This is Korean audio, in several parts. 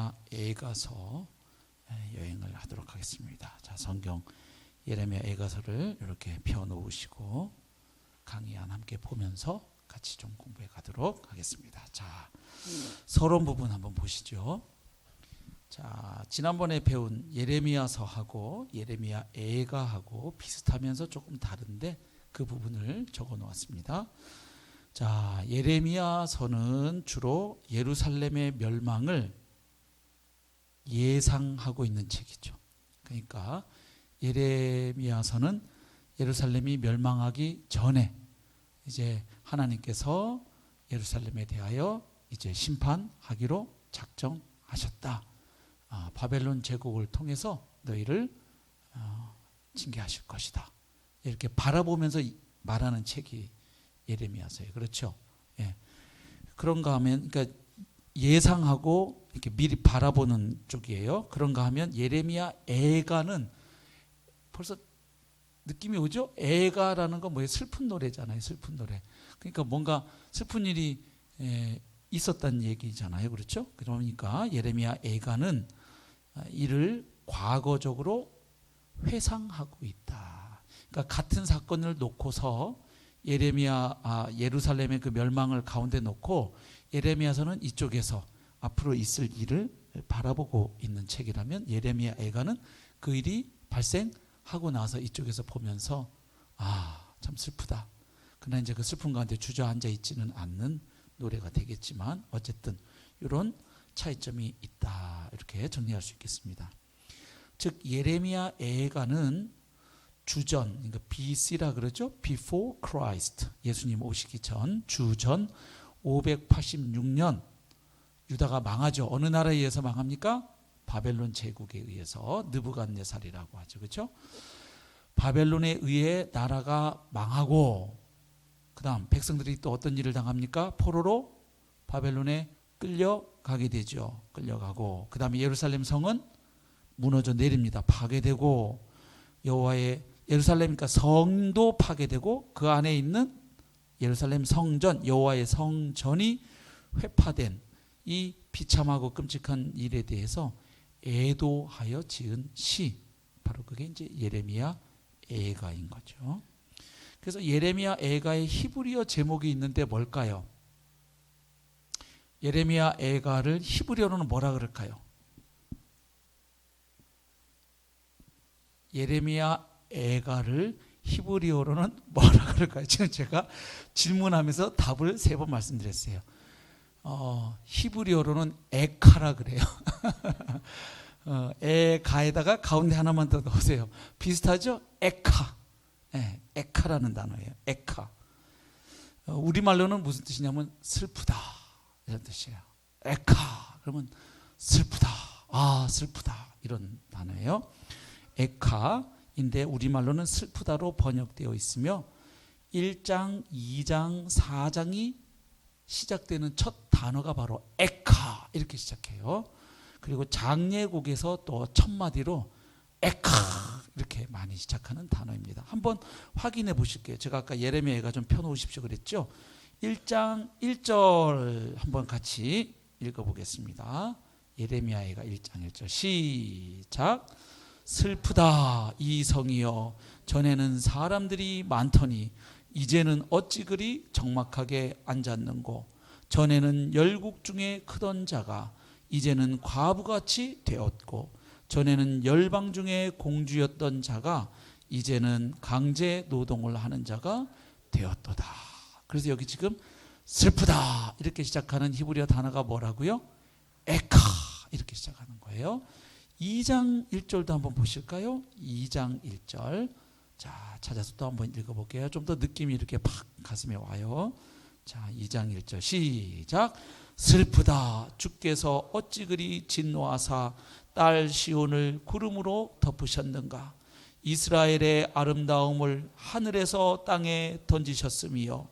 예레미야 애가서 여행을 하도록 하겠습니다. 자, 성경 예레미야 애가서를 이렇게 펴 놓으시고 강의 함께 보면서 같이 좀 공부해 가도록 하겠습니다. 자, 서론 부분 한번 보시죠. 자, 지난번에 배운 예레미야서하고 예레미야 애가하고 비슷하면서 조금 다른데 그 부분을 적어 놓았습니다. 자, 예레미야서는 주로 예루살렘의 멸망을 예상하고 있는 책이죠. 그러니까 예레미야서는 예루살렘이 멸망하기 전에 이제 하나님께서 예루살렘에 대하여 이제 심판하기로 작정하셨다. 바벨론 제국을 통해서 너희를 징계하실 것이다. 이렇게 바라보면서 말하는 책이 예레미야서예요. 그렇죠? 예. 그런가 하면 그러니까 예상하고 이렇게 미리 바라보는 쪽이에요. 그런가 하면 예레미야 애가는 벌써 느낌이 오죠? 애가라는 건 뭐예요? 슬픈 노래잖아요. 슬픈 노래. 그러니까 뭔가 슬픈 일이 있었다는 얘기잖아요. 그렇죠? 그러니까 예레미야 애가는 이를 과거적으로 회상하고 있다. 그러니까 같은 사건을 놓고서 예루살렘의 그 멸망을 가운데 놓고 예레미야서는 이쪽에서 앞으로 있을 일을 바라보고 있는 책이라면 예레미야 애가는 그 일이 발생하고 나서 이쪽에서 보면서 참 슬프다. 그러나 이제 그 슬픔 가운데 주저앉아 있지는 않는 노래가 되겠지만 어쨌든 이런 차이점이 있다. 이렇게 정리할 수 있겠습니다. 즉 예레미야 애가는 주전, 그러니까 BC라 그러죠. Before Christ, 예수님 오시기 전, 주전 586년 유다가 망하죠. 어느 나라에 의해서 망합니까? 바벨론 제국에 의해서 느부갓네살이라고 하죠. 그렇죠? 바벨론에 의해 나라가 망하고 그다음 백성들이 또 어떤 일을 당합니까? 포로로 바벨론에 끌려가게 되죠. 끌려가고 그다음에 예루살렘 성은 무너져 내립니다. 파괴되고 여호와의 예루살렘이니까 성도 파괴되고 그 안에 있는 예루살렘 성전 여호와의 성전이 회파된 이 비참하고 끔찍한 일에 대해서 애도하여 지은 시, 바로 그게 이제 예레미야 애가인 거죠. 그래서 예레미야 애가의 히브리어 제목이 있는데 뭘까요? 예레미야 애가를 히브리어로는 뭐라 그럴까요? 예레미야 애가를 히브리어로는 뭐라 그럴까요? 지금 제가 질문하면서 답을 3번 말씀드렸어요. 히브리어로는 에카라 그래요. 에가에다가 가운데 하나만 더 넣으세요. 비슷하죠? 에카. 네, 에카라는 단어예요. 에카. 우리말로는 무슨 뜻이냐면 슬프다 이런 뜻이에요. 에카 그러면 슬프다. 슬프다 이런 단어예요. 에카인데 우리말로는 슬프다로 번역되어 있으며 1장, 2장, 4장이 시작되는 첫 단어가 바로 에카 이렇게 시작해요. 그리고 장례곡에서 또 첫 마디로 에카 이렇게 많이 시작하는 단어입니다. 한번 확인해 보실게요. 제가 아까 예레미야가 좀 펴놓으십시오 그랬죠. 1장 1절 한번 같이 읽어보겠습니다. 예레미야가 1장 1절 시작. 슬프다 이 성이여 전에는 사람들이 많더니 이제는 어찌 그리 적막하게 앉았는고 전에는 열국 중에 크던 자가 이제는 과부같이 되었고 전에는 열방 중에 공주였던 자가 이제는 강제 노동을 하는 자가 되었도다. 그래서 여기 지금 슬프다 이렇게 시작하는 히브리어 단어가 뭐라고요? 에카 이렇게 시작하는 거예요. 2장 1절도 한번 보실까요? 2장 1절. 자, 찾아서 또 한번 읽어볼게요. 좀 더 느낌이 이렇게 팍 가슴에 와요. 자, 2장 1절 시작. 슬프다 주께서 어찌 그리 진노하사 딸 시온을 구름으로 덮으셨는가. 이스라엘의 아름다움을 하늘에서 땅에 던지셨으며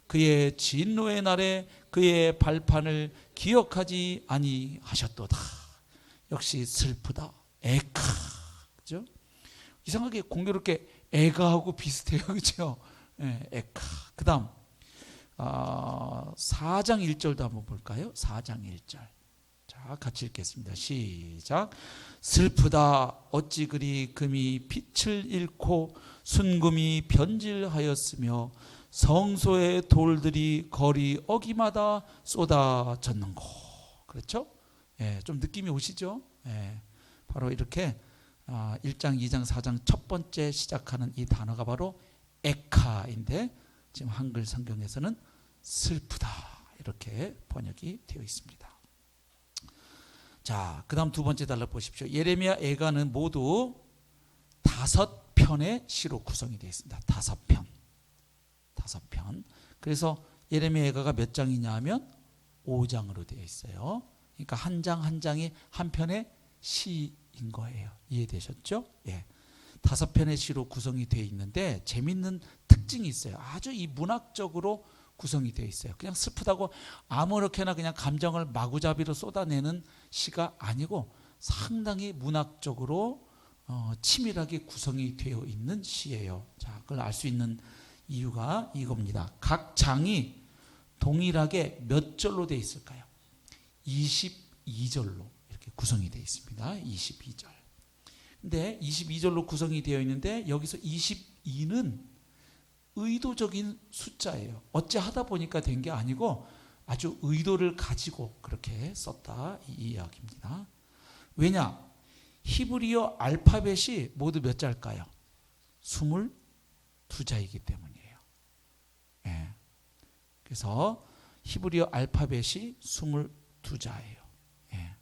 그의 진노의 날에 그의 발판을 기억하지 아니하셨도다. 역시 슬프다. 에카. 그죠? 이상하게 공교롭게 애가하고 비슷해요. 그죠? 에카. 그 다음 4장 1절도 한번 볼까요? 4장 1절. 자, 자, 같이 읽겠습니다. 시작. 슬프다 어찌 그리 금이 빛을 잃고 순금이 변질하였으며 성소의 돌들이 거리 어기마다 쏟아졌는고. 그렇죠? 예, 좀 느낌이 오시죠? 예, 바로 이렇게 1장, 2장, 4장 첫 번째 시작하는 이 단어가 바로 에카인데 지금 한글 성경에서는 슬프다 이렇게 번역이 되어 있습니다. 자, 그 다음 두 번째 단락 보십시오. 예레미야 애가는 모두 5편의 시로 구성이 되어 있습니다. 5편. 그래서 예레미야 애가가 몇 장이냐 하면 5장으로 되어 있어요. 그러니까 한 장 한 장이 한 편의 시인 거예요. 이해되셨죠? 예. 5편의 시로 구성이 되어 있는데 재밌는 특징이 있어요. 아주 이 문학적으로 구성이 되어 있어요. 그냥 슬프다고 아무렇게나 그냥 감정을 마구잡이로 쏟아내는 시가 아니고 상당히 문학적으로 치밀하게 구성이 되어 있는 시예요. 자, 그걸 알 수 있는 이유가 이겁니다. 각 장이 동일하게 몇 절로 되어 있을까요? 22절로 이렇게 구성이 되어 있습니다. 22절. 근데 22절로 구성이 되어 있는데 여기서 22는 의도적인 숫자예요. 어찌 하다 보니까 된 게 아니고 아주 의도를 가지고 그렇게 썼다 이 이야기입니다. 왜냐? 히브리어 알파벳이 모두 몇 자일까요? 22자이기 때문이에요. 예. 그래서 히브리어 알파벳이 22자예요. 예.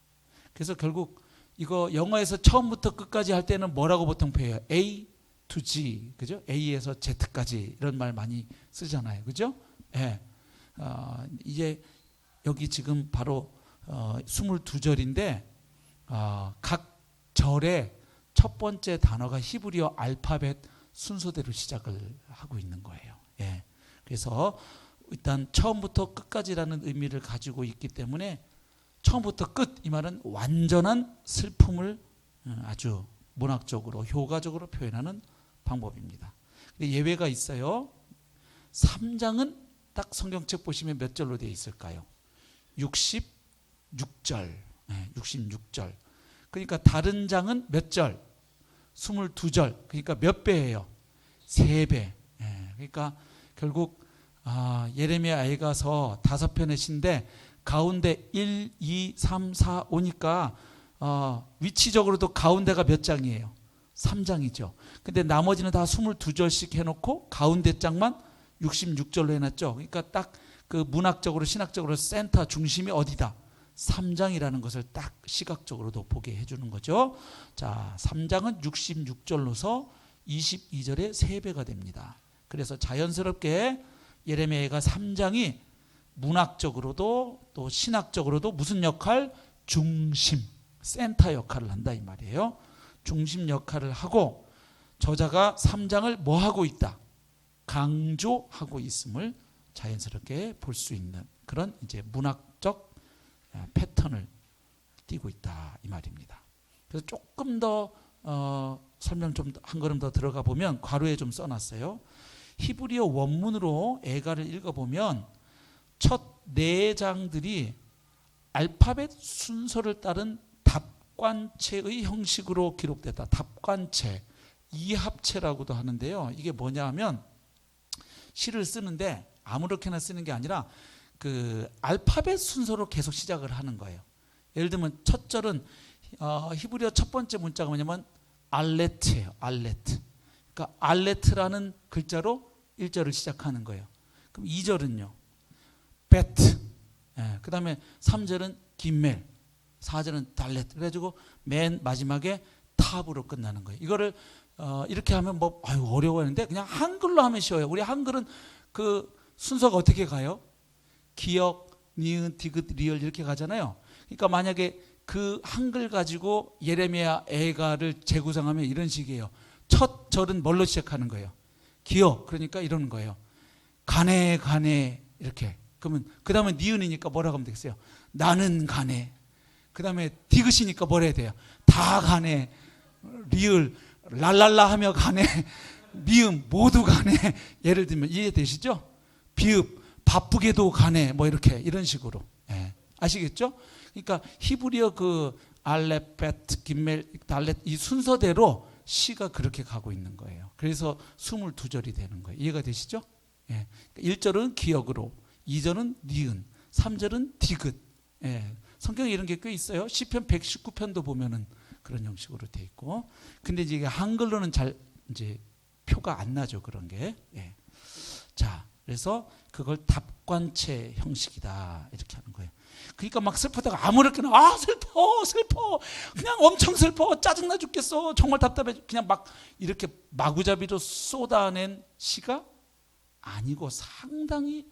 그래서 결국 이거 영어에서 처음부터 끝까지 할 때는 뭐라고 보통 표현해요? A to G, 그죠? A에서 Z까지 이런 말 많이 쓰잖아요, 그죠? 예. 이제 여기 지금 바로 22절인데 각 절의 첫 번째 단어가 히브리어 알파벳 순서대로 시작을 하고 있는 거예요. 예. 그래서 일단 처음부터 끝까지라는 의미를 가지고 있기 때문에 처음부터 끝 이 말은 완전한 슬픔을 아주 문학적으로 효과적으로 표현하는 방법입니다. 근데 예외가 있어요. 3장은 딱 성경책 보시면 몇 절로 되어 있을까요? 66절. 네, 66절. 그러니까 다른 장은 몇 절? 22절. 그러니까 몇 배예요? 3배. 네, 그러니까 결국 예레미야 애가서 5편의 시인데 가운데 1, 2, 3, 4, 5니까 위치적으로도 가운데가 몇 장이에요? 3장이죠. 근데 나머지는 다 22절씩 해놓고 가운데 장만 66절로 해놨죠. 그러니까 딱 그 문학적으로 신학적으로 센터 중심이 어디다? 3장이라는 것을 딱 시각적으로도 보게 해주는 거죠. 자, 3장은 66절로서 22절의 3배가 됩니다. 그래서 자연스럽게 예레미야가 3장이 문학적으로도 또 신학적으로도 무슨 역할? 중심, 센터 역할을 한다 이 말이에요. 중심 역할을 하고 저자가 3장을 뭐 하고 있다? 강조하고 있음을 자연스럽게 볼 수 있는 그런 이제 문학적 패턴을 띠고 있다 이 말입니다. 그래서 조금 더 설명 좀 한 걸음 더 들어가 보면 괄호에 좀 써놨어요. 히브리어 원문으로 애가를 읽어보면 첫 4장들이 알파벳 순서를 따른 답관체의 형식으로 기록됐다. 답관체, 이합체라고도 하는데요. 이게 뭐냐 하면 시를 쓰는데 아무렇게나 쓰는 게 아니라 그 알파벳 순서로 계속 시작을 하는 거예요. 예를 들면 첫 절은 히브리어 첫 번째 문자가 뭐냐면 알레트예요. 알레트. 그러니까 알레트라는 글자로 1절을 시작하는 거예요. 그럼 2절은요. 베트. 예, 그 다음에 3절은 김멜. 4절은 달레트. 그래가지고 맨 마지막에 탑으로 끝나는 거예요. 이거를 이렇게 하면 뭐 어려워하는데 그냥 한글로 하면 쉬워요. 우리 한글은 그 순서가 어떻게 가요? 기역, 니은, 디귿, 리을 이렇게 가잖아요. 그러니까 만약에 그 한글 가지고 예레미야 애가를 재구성하면 이런 식이에요. 첫 절은 뭘로 시작하는 거예요? 기역. 그러니까 이러는 거예요. 가네 가네 이렇게. 그러면 그 다음에 니은이니까 뭐라고 하면 되겠어요? 나는 가네. 그 다음에 디귿이니까 뭐라 해야 돼요? 다 가네. 리을 랄랄라 하며 가네. 미음 모두 가네. 예를 들면 이해되시죠? 비읍 바쁘게도 가네. 뭐 이렇게 이런 식으로. 예. 아시겠죠? 그러니까 히브리어 그 알렙, 베트, 김멜, 달렛 이 순서대로 시가 그렇게 가고 있는 거예요. 그래서 22절이 되는 거예요. 이해가 되시죠? 예. 1절은 기역으로, 2절은 니은, 3절은 디귿. 예. 성경에 이런 게 꽤 있어요. 시편 119편도 보면은 그런 형식으로 돼 있고. 근데 이제 한글로는 잘 이제 표가 안 나죠, 그런 게. 예. 자, 그래서 그걸 답관체 형식이다 이렇게 하는 거예요. 그러니까 막 슬프다가 아무렇게나 슬퍼 그냥 엄청 슬퍼 짜증나 죽겠어 정말 답답해 그냥 막 이렇게 마구잡이로 쏟아낸 시가 아니고 상당히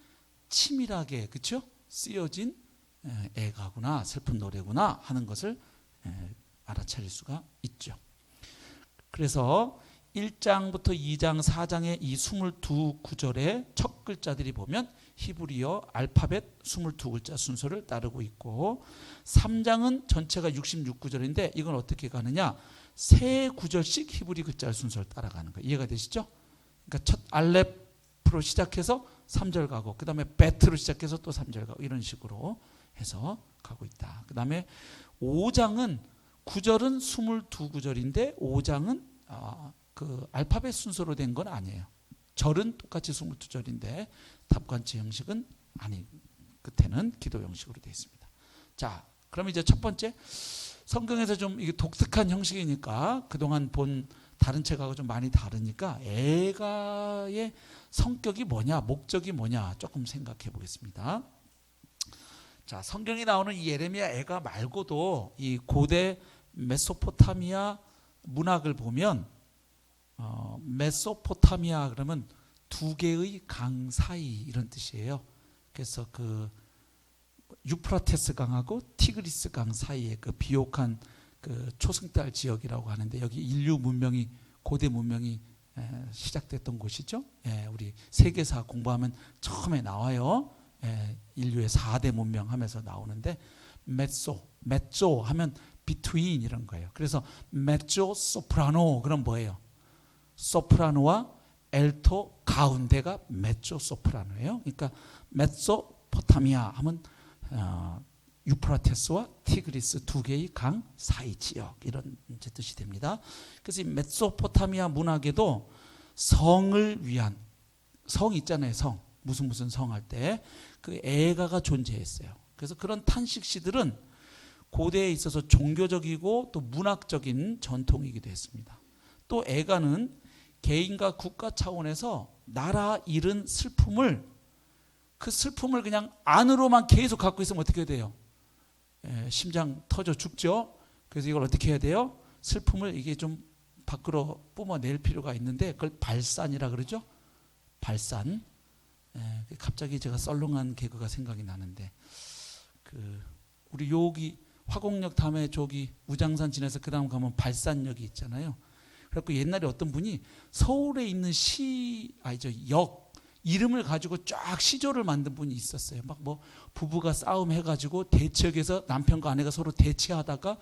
치밀하게 그렇죠? 쓰여진 애가구나 슬픈 노래구나 하는 것을 알아차릴 수가 있죠. 그래서 1장부터 2장, 4장의 이 22구절의 첫 글자들이 보면 히브리어 알파벳 22글자 순서를 따르고 있고 3장은 전체가 66구절인데 이건 어떻게 가느냐 3구절씩 히브리 글자 순서를 따라가는 거예요. 이해가 되시죠? 그러니까 첫 알렙으로 시작해서 3절 가고 그 다음에 베트로 시작해서 또 3절 가고 이런 식으로 해서 가고 있다. 그 다음에 5장은 9절은 22구절인데 5장은 그 알파벳 순서로 된 건 아니에요. 절은 똑같이 22절인데 답관체 형식은 아니 끝에는 기도 형식으로 되어 있습니다. 자, 그럼 이제 첫 번째 성경에서 좀 이게 독특한 형식이니까 그동안 본 다른 책하고 좀 많이 다르니까 애가의 성격이 뭐냐, 목적이 뭐냐 조금 생각해 보겠습니다. 자, 성경에 나오는 이 예레미야 애가 말고도 이 고대 메소포타미아 문학을 보면 메소포타미아 그러면 두 개의 강 사이 이런 뜻이에요. 그래서 그 유프라테스 강하고 티그리스 강 사이에 그 비옥한 그 초승달 지역이라고 하는데 여기 인류 문명이 고대 문명이 시작됐던 곳이죠. 우리 세계사 공부하면 처음에 나와요. 인류의 4대 문명 하면서 나오는데 메조 하면 between 이런 거예요. 그래서 메조 소프라노 그럼 뭐예요? 소프라노와 엘토 가운데가 메조 소프라노예요. 그러니까 메소포타미아 하면 유프라테스와 티그리스 두 개의 강 사이 지역 이런 뜻이 됩니다. 그래서 이 메소포타미아 문학에도 성을 위한 성 있잖아요. 성 무슨 성 할 때 그 애가가 존재했어요. 그래서 그런 탄식시들은 고대에 있어서 종교적이고 또 문학적인 전통이기도 했습니다. 또 애가는 개인과 국가 차원에서 나라 잃은 슬픔을 그 슬픔을 그냥 안으로만 계속 갖고 있으면 어떻게 돼요? 심장 터져 죽죠. 그래서 이걸 어떻게 해야 돼요? 슬픔을 이게 좀 밖으로 뿜어낼 필요가 있는데 그걸 발산이라 그러죠. 발산. 갑자기 제가 썰렁한 개그가 생각이 나는데 그 우리 여기 화곡역 다음에 저기 우장산 지나서 그 다음 가면 발산역이 있잖아요. 그래갖고 옛날에 어떤 분이 서울에 있는 역 이름을 가지고 쫙 시조를 만든 분이 있었어요. 막 뭐 부부가 싸움해가지고 대치역에서 남편과 아내가 서로 대치하다가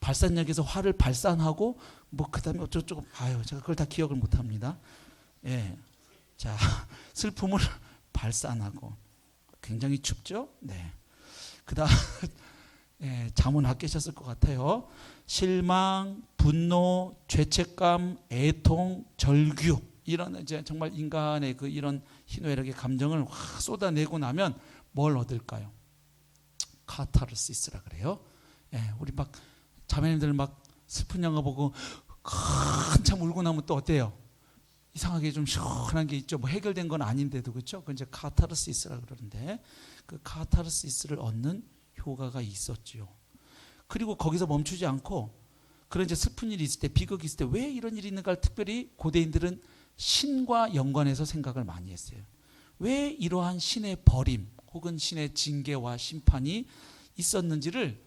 발산역에서 화를 발산하고 뭐 그다음에 어쩌고 제가 그걸 다 기억을 못합니다. 자 슬픔을 발산하고 굉장히 춥죠. 네. 그다음 잠은 안 깨셨을 것 같아요. 실망, 분노, 죄책감, 애통, 절규 이런 이제 정말 인간의 그 이런 희노애락의 감정을 확 쏟아내고 나면 뭘 얻을까요? 카타르시스라 그래요. 우리 막 자매님들 막 슬픈 영화 보고 한참 울고 나면 또 어때요? 이상하게 좀 시원한 게 있죠. 뭐 해결된 건 아닌데도 그렇죠. 그건 이제 카타르시스라 그러는데 그 카타르시스를 얻는 효과가 있었지요. 그리고 거기서 멈추지 않고 그런 이제 슬픈 일이 있을 때 비극이 있을 때 왜 이런 일이 있는가를 특별히 고대인들은 신과 연관해서 생각을 많이 했어요. 왜 이러한 신의 버림 혹은 신의 징계와 심판이 있었는지를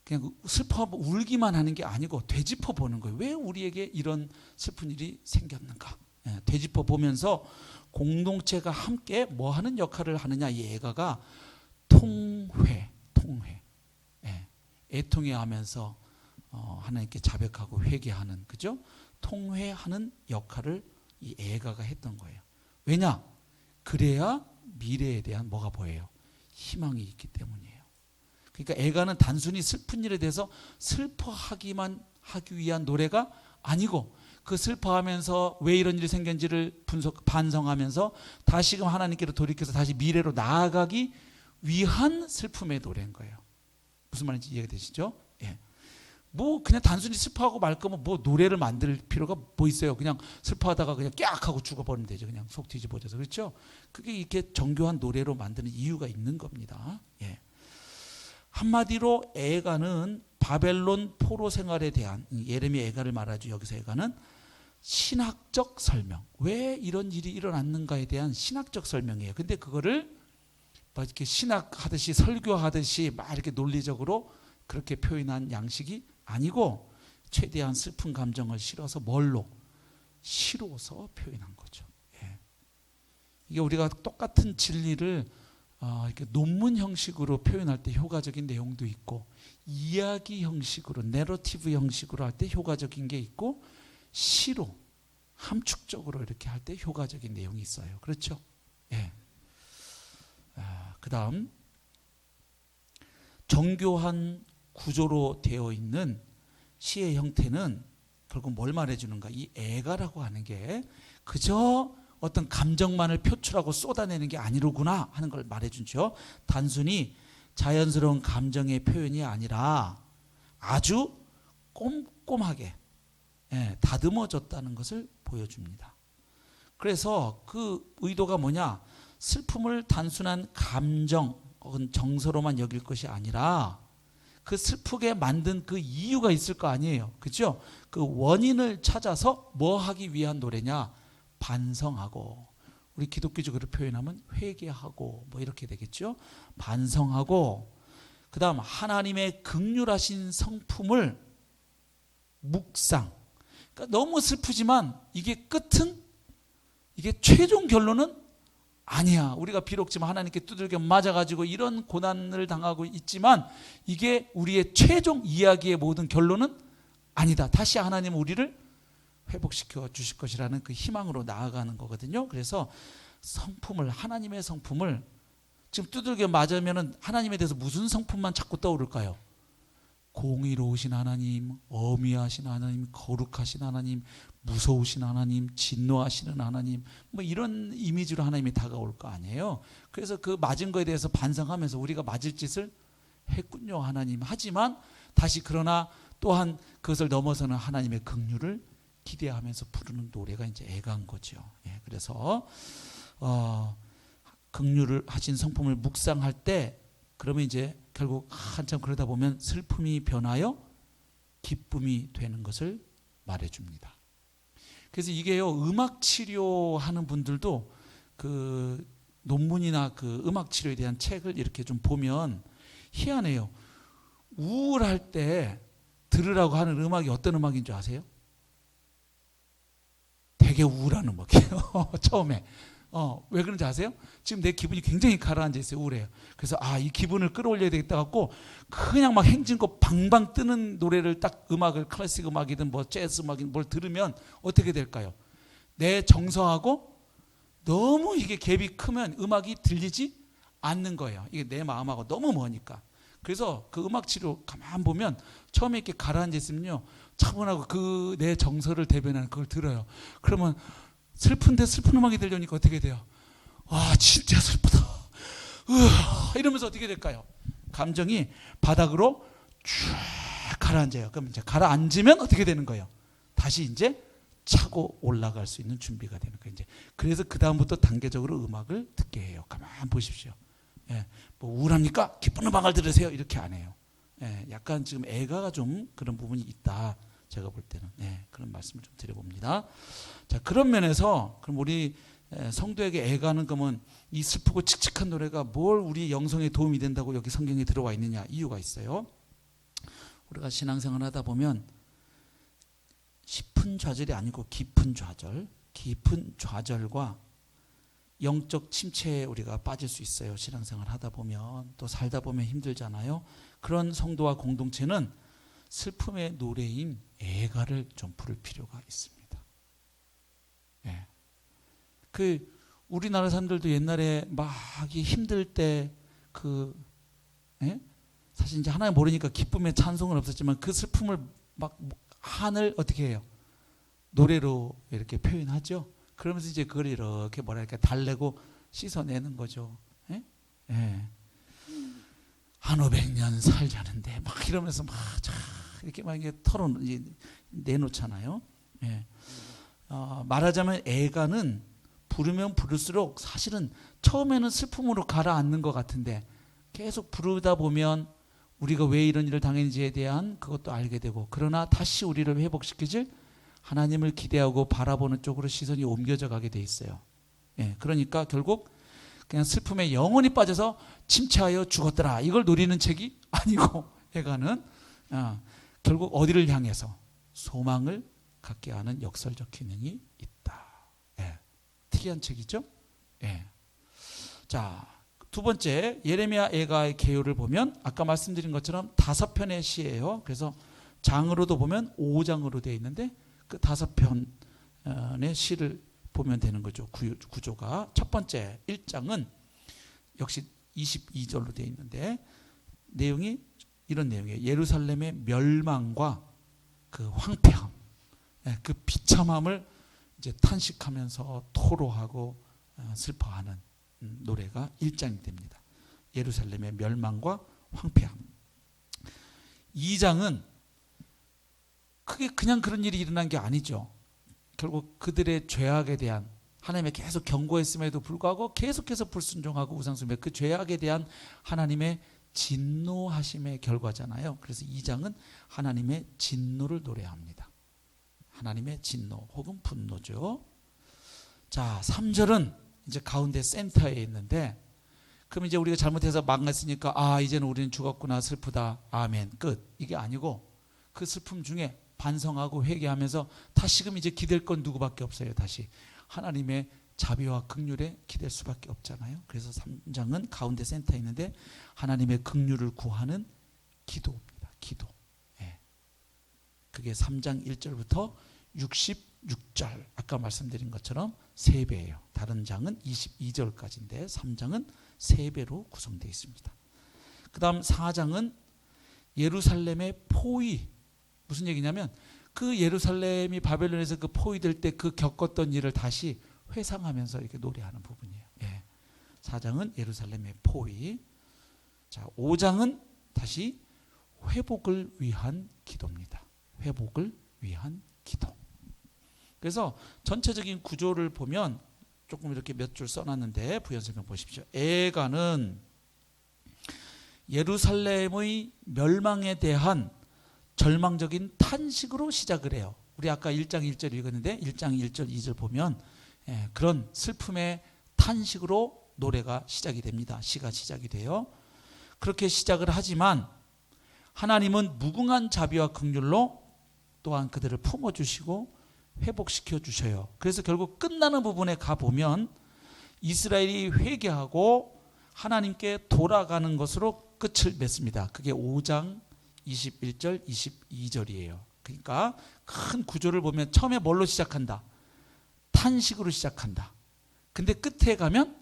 그냥 슬퍼하고 울기만 하는 게 아니고 되짚어 보는 거예요. 왜 우리에게 이런 슬픈 일이 생겼는가? 되짚어 보면서 공동체가 함께 뭐 하는 역할을 하느냐 이 애가가 통회 애통해 하면서 하나님께 자백하고 회개하는 그죠? 통회하는 역할을 이 애가가 했던 거예요. 왜냐? 그래야 미래에 대한 뭐가 보여요? 희망이 있기 때문이에요. 그러니까 애가는 단순히 슬픈 일에 대해서 슬퍼하기만 하기 위한 노래가 아니고 그 슬퍼하면서 왜 이런 일이 생겼는지를 반성하면서 다시금 하나님께로 돌이켜서 다시 미래로 나아가기 위한 슬픔의 노래인 거예요. 무슨 말인지 이해가 되시죠? 예. 뭐 그냥 단순히 슬퍼하고 말 거면 뭐 노래를 만들 필요가 뭐 있어요. 그냥 슬퍼하다가 그냥 깍 하고 죽어버리면 되죠. 그냥 속 뒤집어져서. 그렇죠? 그게 이렇게 정교한 노래로 만드는 이유가 있는 겁니다. 예. 한마디로 애가는 바벨론 포로 생활에 대한, 예레미야 애가를 말하죠. 여기서 애가는 신학적 설명, 왜 이런 일이 일어났는가에 대한 신학적 설명이에요. 근데 그거를 막 이렇게 신학하듯이 설교하듯이 막 이렇게 논리적으로 그렇게 표현한 양식이 아니고 최대한 슬픈 감정을 실어서 뭘로? 시로서 표현한 거죠. 예. 이게 우리가 똑같은 진리를 이렇게 논문 형식으로 표현할 때 효과적인 내용도 있고, 이야기 형식으로, 내러티브 형식으로 할 때 효과적인 게 있고, 시로 함축적으로 이렇게 할 때 효과적인 내용이 있어요. 그렇죠? 예. 그 다음 정교한 구조로 되어 있는 시의 형태는 결국 뭘 말해주는가? 이 애가라고 하는 게 그저 어떤 감정만을 표출하고 쏟아내는 게 아니로구나 하는 걸 말해주죠. 단순히 자연스러운 감정의 표현이 아니라 아주 꼼꼼하게 다듬어졌다는 것을 보여줍니다. 그래서 그 의도가 뭐냐? 슬픔을 단순한 감정 혹은 정서로만 여길 것이 아니라 그 슬프게 만든 그 이유가 있을 거 아니에요. 그렇죠? 그 원인을 찾아서 뭐 하기 위한 노래냐? 반성하고, 우리 기독교적으로 표현하면 회개하고 뭐 이렇게 되겠죠. 반성하고, 그 다음 하나님의 긍휼하신 성품을 묵상. 그러니까 너무 슬프지만 이게 끝은, 이게 최종 결론은 아니야. 우리가 비록 지금 하나님께 두들겨 맞아가지고 이런 고난을 당하고 있지만 이게 우리의 최종 이야기의 모든 결론은 아니다. 다시 하나님은 우리를 회복시켜 주실 것이라는 그 희망으로 나아가는 거거든요. 그래서 성품을, 하나님의 성품을, 지금 두들겨 맞으면은 하나님에 대해서 무슨 성품만 자꾸 떠오를까요? 공의로우신 하나님, 어미하신 하나님, 거룩하신 하나님, 무서우신 하나님, 진노하시는 하나님, 뭐 이런 이미지로 하나님이 다가올 거 아니에요. 그래서 그 맞은 거에 대해서 반성하면서 우리가 맞을 짓을 했군요, 하나님. 하지만 다시 그러나 또한 그것을 넘어서는 하나님의 긍휼을 기대하면서 부르는 노래가 이제 애가인 거죠. 예, 그래서 긍휼을 하신 성품을 묵상할 때, 그러면 이제 결국 한참 그러다 보면 슬픔이 변하여 기쁨이 되는 것을 말해줍니다. 그래서 이게요, 음악 치료하는 분들도 그 논문이나 그 음악 치료에 대한 책을 이렇게 좀 보면 희한해요. 우울할 때 들으라고 하는 음악이 어떤 음악인 줄 아세요? 되게 우울한 음악이에요. 처음에. 왜 그런지 아세요? 지금 내 기분이 굉장히 가라앉아 있어요. 우울해요. 그래서 이 기분을 끌어올려야 되겠다 갖고 그냥 막 행진곡 방방 뜨는 노래를 딱, 음악을 클래식 음악이든 뭐 재즈 음악이든 뭘 들으면 어떻게 될까요? 내 정서하고 너무 이게 갭이 크면 음악이 들리지 않는 거예요. 이게 내 마음하고 너무 머니까. 그래서 그 음악 치료 가만 보면 처음에 이렇게 가라앉아 있으면요, 차분하고 그 내 정서를 대변하는 그걸 들어요. 그러면 슬픈데 슬픈 음악이 들려니까 어떻게 돼요? 와, 진짜 슬프다. 이러면서 어떻게 될까요? 감정이 바닥으로 쭉 가라앉아요. 그럼 이제 가라앉으면 어떻게 되는 거예요? 다시 이제 차고 올라갈 수 있는 준비가 되는 거예요. 이제 그래서 그 다음부터 단계적으로 음악을 듣게 해요. 가만 보십시오. 예, 뭐 우울합니까? 기쁜 음악을 들으세요. 이렇게 안 해요. 예, 약간 지금 애가가 좀 그런 부분이 있다. 제가 볼 때는 그런 말씀을 좀 드려봅니다. 자, 그런 면에서 그럼 우리 성도에게 애가는 그러면 이 슬프고 칙칙한 노래가 뭘 우리 영성에 도움이 된다고 여기 성경에 들어와 있느냐? 이유가 있어요. 우리가 신앙생활 하다 보면 깊은 좌절이 아니고 깊은 좌절과 영적 침체에 우리가 빠질 수 있어요. 신앙생활 하다 보면, 또 살다 보면 힘들잖아요. 그런 성도와 공동체는 슬픔의 노래인 애가를 좀 부를 필요가 있습니다. 예. 그 우리나라 사람들도 옛날에 막 힘들 때 사실 이제 하나님 모르니까 기쁨의 찬송은 없었지만 그 슬픔을 막 한을 어떻게 해요? 노래로 이렇게 표현하죠. 그러면서 이제 그걸 이렇게 뭐랄까 달래고 씻어내는 거죠. 예? 예. 한 500년 살자는데 막 이러면서 막 이렇게 막 이게 내놓잖아요. 예. 말하자면 애가는 부르면 부를수록 사실은 처음에는 슬픔으로 가라앉는 것 같은데 계속 부르다 보면 우리가 왜 이런 일을 당했는지에 대한 그것도 알게 되고, 그러나 다시 우리를 회복시키실 하나님을 기대하고 바라보는 쪽으로 시선이 옮겨져 가게 돼 있어요. 예, 그러니까 결국 그냥 슬픔에 영원히 빠져서 침체하여 죽었더라 이걸 노리는 책이 아니고, 애가는 결국 어디를 향해서 소망을 갖게 하는 역설적 기능이 있다. 예, 특이한 책이죠. 예. 자, 두 번째 예레미야 애가의 개요를 보면 아까 말씀드린 것처럼 5편의 시예요. 그래서 장으로도 보면 5장으로 되어 있는데 그 5편의 시를 보면 되는 거죠. 구조가. 첫 번째 1장은 역시 22절로 되어 있는데 내용이 이런 내용이에요. 예루살렘의 멸망과 그 황폐함, 그 비참함을 이제 탄식하면서 토로하고 슬퍼하는 노래가 1장이 됩니다. 예루살렘의 멸망과 황폐함. 2장은 크게 그냥 그런 일이 일어난 게 아니죠. 결국 그들의 죄악에 대한, 하나님의 계속 경고했음에도 불구하고 계속해서 불순종하고 우상숭배, 그 죄악에 대한 하나님의 진노하심의 결과잖아요. 그래서 2장은 하나님의 진노를 노래합니다. 하나님의 진노 혹은 분노죠. 자, 3절은 이제 가운데 센터에 있는데, 그럼 이제 우리가 잘못해서 망했으니까 이제는 우리는 죽었구나, 슬프다, 아멘, 끝. 이게 아니고 그 슬픔 중에 반성하고 회개하면서 다시금 이제 기댈 건 누구밖에 없어요. 다시 하나님의 자비와 긍휼에 기댈 수밖에 없잖아요. 그래서 3장은 가운데 센터에 있는데 하나님의 긍휼을 구하는 기도입니다. 기도. 예. 그게 3장 1절부터 66절, 아까 말씀드린 것처럼 3배예요. 다른 장은 22절까지인데 3장은 3배로 구성되어 있습니다. 그 다음 4장은 예루살렘의 포위. 무슨 얘기냐면 그 예루살렘이 바벨론에서 그 포위될 때 그 겪었던 일을 다시 회상하면서 이렇게 노래하는 부분이에요. 예. 4장은 예루살렘의 포위. 자, 5장은 다시 회복을 위한 기도입니다. 회복을 위한 기도. 그래서 전체적인 구조를 보면 조금 이렇게 몇 줄 써놨는데 부연 설명 보십시오. 애가는 예루살렘의 멸망에 대한 절망적인 탄식으로 시작을 해요. 우리 아까 1장 1절 읽었는데 1장 1절 2절 보면 그런 슬픔의 탄식으로 노래가 시작이 됩니다. 시가 시작이 돼요. 그렇게 시작을 하지만 하나님은 무궁한 자비와 긍휼로 또한 그들을 품어주시고 회복시켜 주셔요. 그래서 결국 끝나는 부분에 가보면 이스라엘이 회개하고 하나님께 돌아가는 것으로 끝을 맺습니다. 그게 5장 21절 22절이에요. 그러니까 큰 구조를 보면 처음에 뭘로 시작한다? 탄식으로 시작한다. 근데 끝에 가면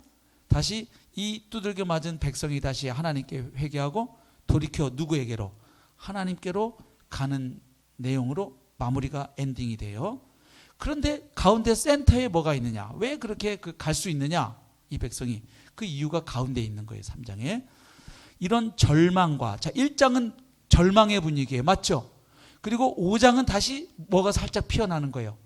다시 이 두들겨 맞은 백성이 다시 하나님께 회개하고 돌이켜 누구에게로? 하나님께로 가는 내용으로 마무리가 엔딩이 돼요. 그런데 가운데 센터에 뭐가 있느냐? 왜 그렇게 갈 수 있느냐? 이 백성이. 그 이유가 가운데 있는 거예요. 3장에. 이런 절망과, 자, 1장은 절망의 분위기예요. 맞죠? 그리고 5장은 다시 뭐가 살짝 피어나는 거예요.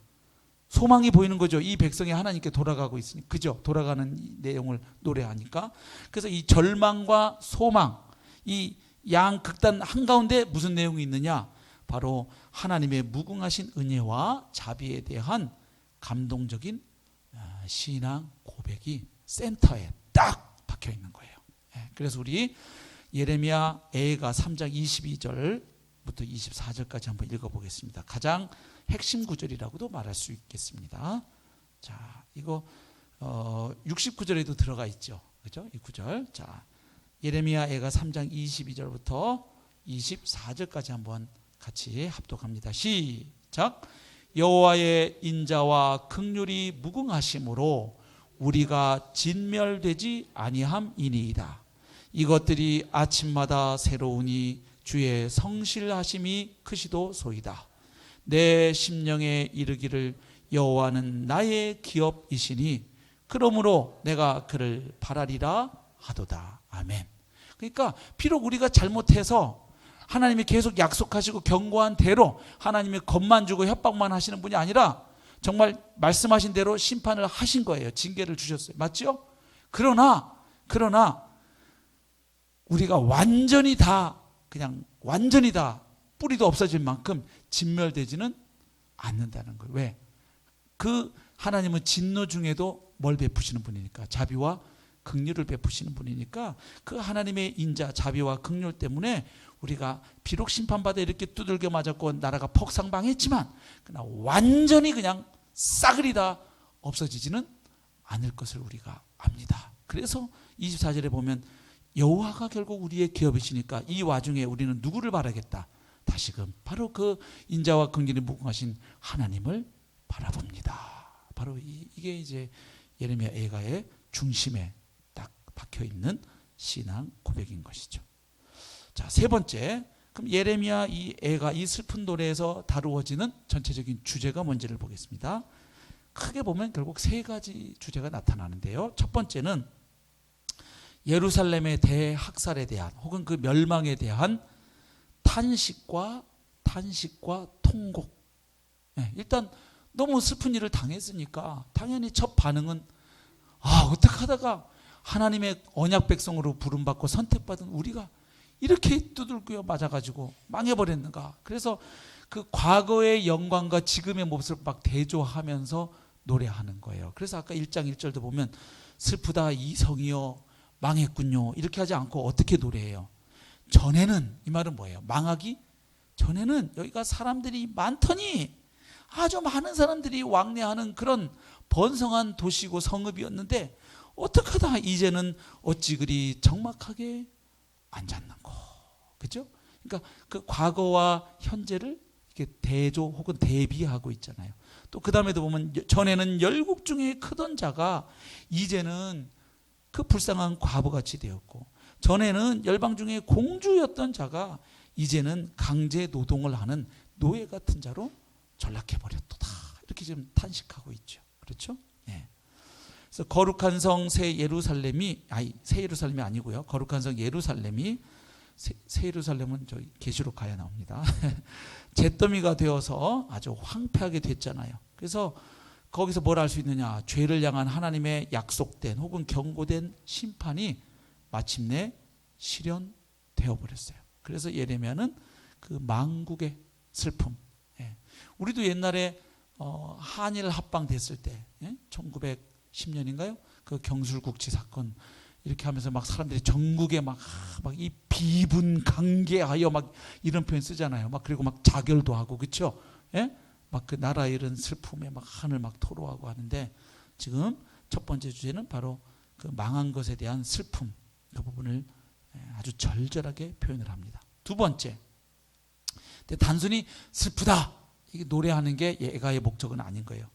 소망이 보이는 거죠. 이 백성이 하나님께 돌아가고 있으니. 그죠? 돌아가는 내용을 노래하니까. 그래서 이 절망과 소망, 이 양 극단 한가운데 무슨 내용이 있느냐? 바로 하나님의 무궁하신 은혜와 자비에 대한 감동적인 신앙 고백이 센터에 딱 박혀 있는 거예요. 그래서 우리 예레미야 애가 3장 22절부터 24절까지 한번 읽어보겠습니다. 가장 핵심 구절이라고도 말할 수 있겠습니다. 자, 이거 69절에도 들어가 있죠. 그죠? 이 구절. 자, 예레미야 애가 3장 22절부터 24절까지 한번 같이 합독합니다. 시작. 여호와의 인자와 긍휼이 무궁하심으로 우리가 진멸되지 아니함이니이다. 이것들이 아침마다 새로우니 주의 성실하심이 크시도소이다. 내 심령에 이르기를 여호와는 나의 기업이시니 그러므로 내가 그를 바라리라 하도다. 아멘. 그러니까 비록 우리가 잘못해서 하나님이 계속 약속하시고 경고한 대로 하나님이 겁만 주고 협박만 하시는 분이 아니라 정말 말씀하신 대로 심판을 하신 거예요. 징계를 주셨어요. 맞죠? 그러나 우리가 완전히 다 뿌리도 없어질 만큼 진멸되지는 않는다는 거예요. 왜? 그 하나님은 진노 중에도 뭘 베푸시는 분이니까, 자비와 긍휼을 베푸시는 분이니까 그 하나님의 인자 자비와 긍휼 때문에 우리가 비록 심판받아 이렇게 두들겨 맞았고 나라가 폭삭망했지만 그러나 완전히 그냥 싸그리 다 없어지지는 않을 것을 우리가 압니다. 그래서 24절에 보면 여호와가 결국 우리의 기업이시니까 이 와중에 우리는 누구를 바라겠다? 다시금 바로 그 인자와 긍휼이 무궁하신 하나님을 바라봅니다. 바로 이게 이제 예레미야 애가의 중심에 딱 박혀 있는 신앙 고백인 것이죠. 자, 세 번째, 그럼 예레미야 이 애가 이 슬픈 노래에서 다루어지는 전체적인 주제가 뭔지를 보겠습니다. 크게 보면 결국 세 가지 주제가 나타나는데요. 첫 번째는 예루살렘의 대학살에 대한 혹은 그 멸망에 대한 탄식과 통곡. 일단 너무 슬픈 일을 당했으니까 당연히 첫 반응은 어떻게 하다가 하나님의 언약 백성으로 부름받고 선택받은 우리가 이렇게 두들겨 맞아가지고 망해버렸는가. 그래서 그 과거의 영광과 지금의 모습을 막 대조하면서 노래하는 거예요. 그래서 아까 1장 1절도 보면 슬프다 이 성이여 망했군요 이렇게 하지 않고 어떻게 노래해요? 전에는, 이 말은 뭐예요? 망하기 전에는 여기가 사람들이 많더니 아주 많은 사람들이 왕래하는 그런 번성한 도시고 성읍이었는데 어떻게 하다 이제는 어찌 그리 적막하게 앉았는고. 그렇죠? 그러니까 그 과거와 현재를 이렇게 대조 혹은 대비하고 있잖아요. 또 그 다음에도 보면 전에는 열국 중에 크던 자가 이제는 그 불쌍한 과부같이 되었고, 전에는 열방 중에 공주였던 자가 이제는 강제 노동을 하는 노예 같은 자로 전락해버렸도다. 이렇게 지금 탄식하고 있죠. 그렇죠? 예. 그래서 거룩한 성 새 예루살렘이 아니고요. 거룩한 성 예루살렘이 새 예루살렘은 저희 계시록 가야 나옵니다. 잿더미가 되어서 아주 황폐하게 됐잖아요. 그래서 거기서 뭘 알 수 있느냐? 죄를 향한 하나님의 약속된 혹은 경고된 심판이 마침내 실현되어 버렸어요. 그래서 예레미야는 그 망국의 슬픔. 우리도 옛날에 한일 합방 됐을 때 1910년인가요? 그 경술국지 사건 이렇게 하면서 막 사람들이 전국에 막 이 비분강개하여 막 이런 표현 쓰잖아요. 막 그리고 막 자결도 하고 그렇죠? 막 그 나라 잃은 슬픔에 막 하늘 막 토로하고 하는데 지금 첫 번째 주제는 바로 그 망한 것에 대한 슬픔, 그 부분을 아주 절절하게 표현을 합니다. 두 번째, 단순히 슬프다 이게 노래하는 게 예가의 목적은 아닌 거예요.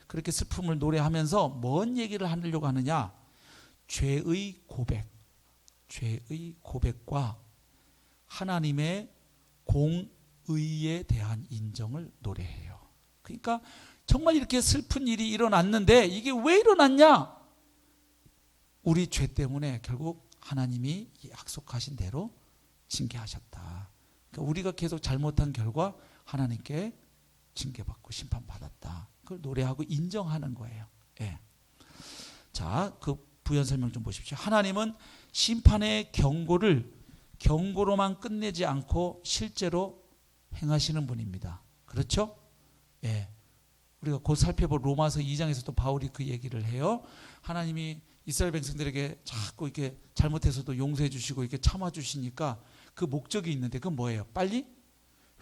그렇게 슬픔을 노래하면서 뭔 얘기를 하려고 하느냐? 죄의 고백과 하나님의 공의에 대한 인정을 노래해요. 그러니까 정말 이렇게 슬픈 일이 일어났는데 이게 왜 일어났냐? 우리 죄 때문에 결국 하나님이 약속하신 대로 징계하셨다. 그러니까 우리가 계속 잘못한 결과 하나님께 징계받고 심판받았다. 그걸 노래하고 인정하는 거예요. 예. 자, 그 부연 설명 좀 보십시오. 하나님은 심판의 경고로만 끝내지 않고 실제로 행하시는 분입니다. 그렇죠? 예. 우리가 곧 살펴볼 로마서 2장에서도 바울이 그 얘기를 해요. 하나님이 이스라엘 백성들에게 자꾸 이렇게 잘못해서도 용서해 주시고 이렇게 참아 주시니까 그 목적이 있는데 그건 뭐예요? 빨리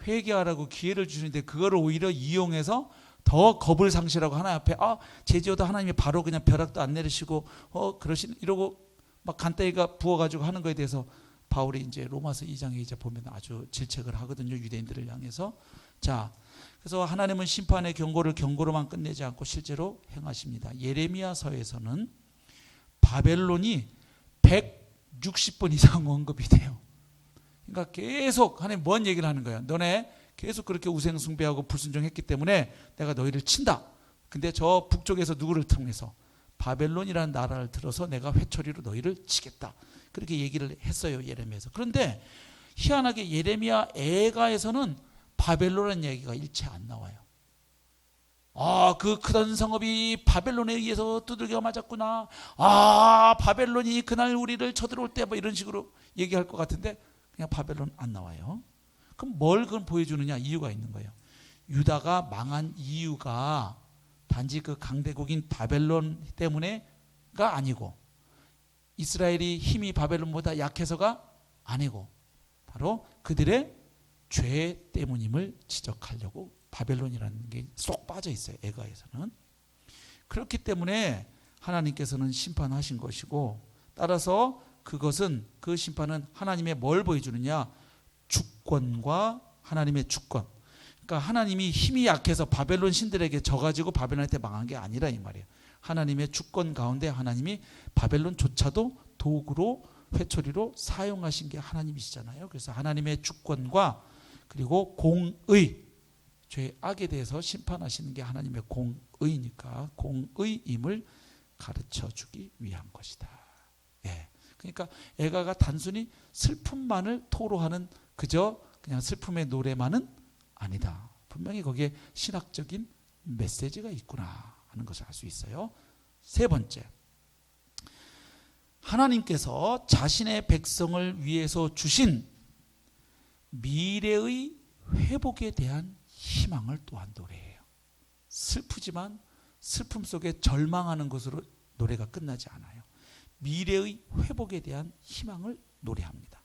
회개하라고 기회를 주시는데 그거를 오히려 이용해서 더 겁을 상실하고 하나님 앞에 제지어도 하나님이 바로 그냥 벼락도 안 내리시고 이러고 막 간단히가 부어가지고 하는 거에 대해서 바울이 이제 로마서 2장에 이제 보면 아주 질책을 하거든요. 유대인들을 향해서. 자, 그래서 하나님은 심판의 경고를 경고로만 끝내지 않고 실제로 행하십니다. 예레미야서에서는 바벨론이 60번 이상 언급이 돼요. 그러니까 계속 하나님 뭔 얘기를 하는 거예요. 너네 계속 그렇게 우상 숭배하고 불순종했기 때문에 내가 너희를 친다. 근데 저 북쪽에서 누구를 통해서 바벨론이라는 나라를 들어서 내가 회초리로 너희를 치겠다. 그렇게 얘기를 했어요, 예레미야에서. 그런데 희한하게 예레미야 애가에서는 바벨론이라는 얘기가 일체 안 나와요. 그 크던 성읍이 바벨론에 의해서 두들겨 맞았구나. 바벨론이 그날 우리를 쳐들어올 때 뭐 이런 식으로 얘기할 것 같은데 그냥 바벨론 안 나와요. 그럼 뭘 그건 보여주느냐? 이유가 있는 거예요. 유다가 망한 이유가 단지 그 강대국인 바벨론 때문에가 아니고 이스라엘이 힘이 바벨론보다 약해서가 아니고 바로 그들의 죄 때문임을 지적하려고 바벨론이라는 게 쏙 빠져 있어요. 애가에서는. 그렇기 때문에 하나님께서는 심판하신 것이고 따라서 그것은 그 심판은 하나님의 뭘 보여주느냐? 주권과 하나님의 주권. 그러니까 하나님이 힘이 약해서 바벨론 신들에게 져가지고 바벨론한테 망한 게 아니라 이 말이에요. 하나님의 주권 가운데 하나님이 바벨론조차도 도구로 회초리로 사용하신 게 하나님이시잖아요. 그래서 하나님의 주권과 그리고 공의, 죄 악에 대해서 심판하시는 게 하나님의 공의니까 공의임을 가르쳐 주기 위한 것이다. 예. 그러니까 애가가 단순히 슬픔만을 토로하는 그저 그냥 슬픔의 노래만은 아니다. 분명히 거기에 신학적인 메시지가 있구나 하는 것을 알 수 있어요. 세 번째, 하나님께서 자신의 백성을 위해서 주신 미래의 회복에 대한 희망을 또한 노래해요. 슬프지만 슬픔 속에 절망하는 것으로 노래가 끝나지 않아요. 미래의 회복에 대한 희망을 노래합니다.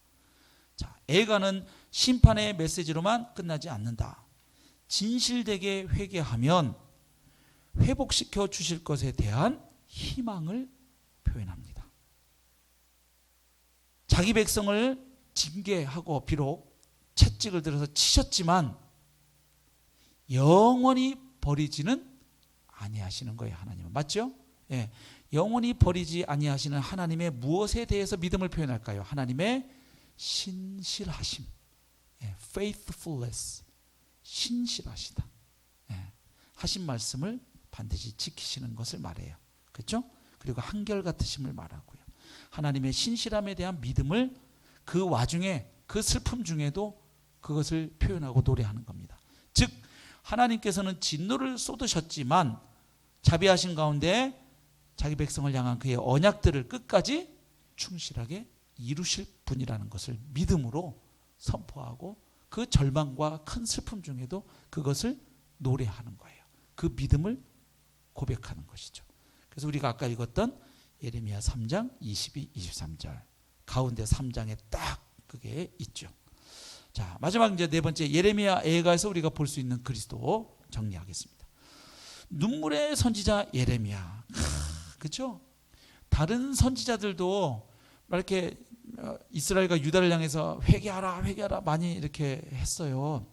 자, 애가는 심판의 메시지로만 끝나지 않는다. 진실되게 회개하면 회복시켜 주실 것에 대한 희망을 표현합니다. 자기 백성을 징계하고 비록 채찍을 들어서 치셨지만 영원히 버리지는 아니하시는 거예요. 하나님은. 맞죠? 예. 영원히 버리지 아니하시는 하나님의 무엇에 대해서 믿음을 표현할까요? 하나님의 신실하심, faithfulness, 신실하시다. 하신 말씀을 반드시 지키시는 것을 말해요. 그렇죠? 그리고 한결같으심을 말하고요. 하나님의 신실함에 대한 믿음을 그 와중에 그 슬픔 중에도 그것을 표현하고 노래하는 겁니다. 즉 하나님께서는 진노를 쏟으셨지만 자비하신 가운데 자기 백성을 향한 그의 언약들을 끝까지 충실하게 이루실 분이라는 것을 믿음으로 선포하고 그 절망과 큰 슬픔 중에도 그것을 노래하는 거예요. 그 믿음을 고백하는 것이죠. 그래서 우리가 아까 읽었던 예레미야 3장 22, 23절 가운데 3장에 딱 그게 있죠. 자, 마지막 이제 네 번째 예레미야 애가에서 우리가 볼 수 있는 그리스도 정리하겠습니다. 눈물의 선지자 예레미야. 그렇죠? 다른 선지자들도 이렇게 이스라엘과 유다를 향해서 회개하라 회개하라 많이 이렇게 했어요.